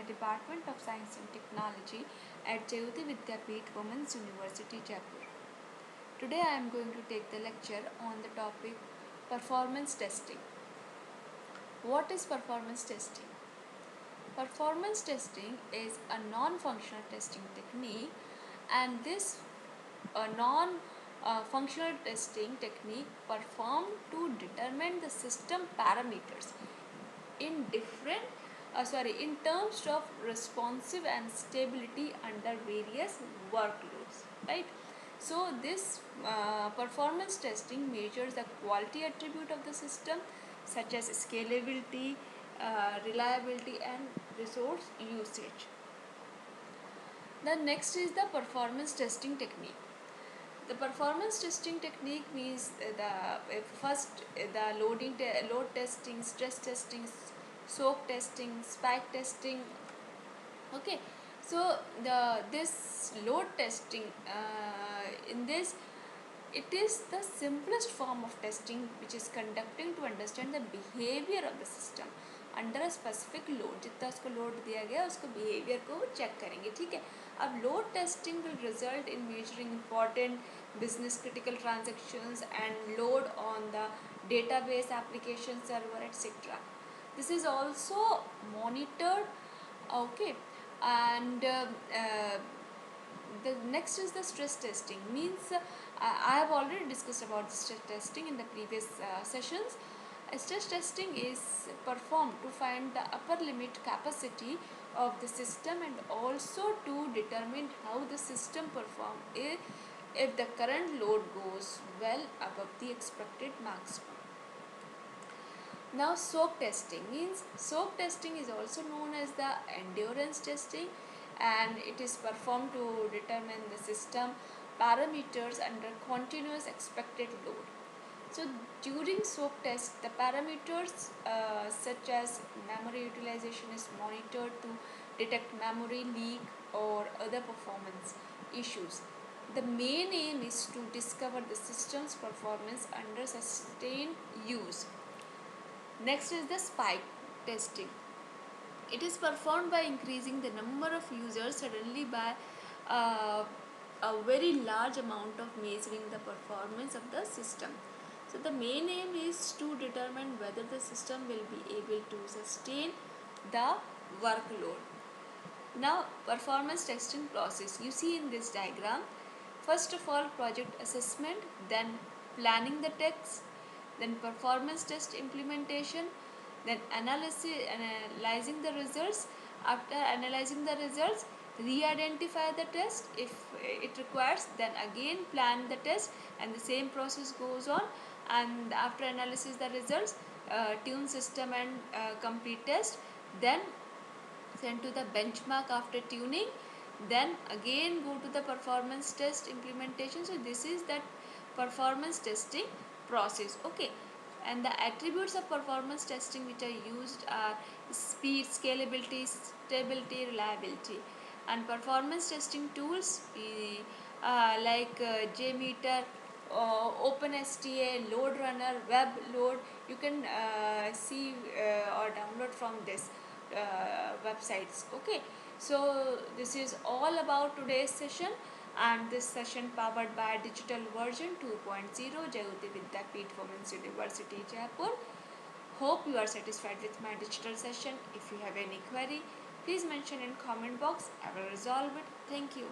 Department of Science and Technology at Jayoti Vidyapeeth Women's University, Jaipur. Today I am going to take the lecture on the topic performance testing. What is performance testing? Performance testing is a non-functional testing technique, and this non-functional testing technique performed to determine the system parameters in in terms of responsive and stability under various workloads, right? So this performance testing measures the quality attribute of the system, such as scalability, reliability and resource usage. The next is the performance testing technique. The performance testing technique means the load testing, stress testing, soak testing, spike testing. Okay, so this load testing, in this it is the simplest form of testing which is conducting to understand the behavior of the system under a specific load. जितना उसको load दिया गया उसको behaviour को check करेंगे. ठीक है. अब load testing will result in measuring important business critical transactions and load on the database application server, etc. This is also monitored. Okay, and the next is the stress testing. Means I have already discussed about the stress testing in the previous sessions. Stress testing is performed to find the upper limit capacity of the system and also to determine how the system performs if the current load goes well above the expected maximum. Now soak testing means soak testing is also known as the endurance testing, and it is performed to determine the system parameters under continuous expected load. So during soak test, the parameters such as memory utilization is monitored to detect memory leak or other performance issues. The main aim is to discover the system's performance under sustained use. Next is the spike testing. It is performed by increasing the number of users suddenly by a very large amount of measuring the performance of the system. So the main aim is to determine whether the system will be able to sustain the workload. Now performance testing process. You see in this diagram, first of all project assessment, then planning the tests, then performance test implementation, then analyzing the results. After analyzing the results, re-identify the test if it requires, then again plan the test, and the same process goes on. And after analysis the results, tune system and complete test, then send to the benchmark after tuning, then again go to the performance test implementation. So this is that performance testing process. Okay, and the attributes of performance testing which are used are speed, scalability, stability, reliability. And performance testing tools like JMeter, OpenSTA, Load Runner, Web Load, you can see or download from this websites. Okay, so this is all about today's session, and this session powered by digital version 2.0 Jayoti Vidyapeeth Women's University, Jaipur. Hope you are satisfied with my digital session. If you have any query, please mention in comment box. I will resolve it. Thank you.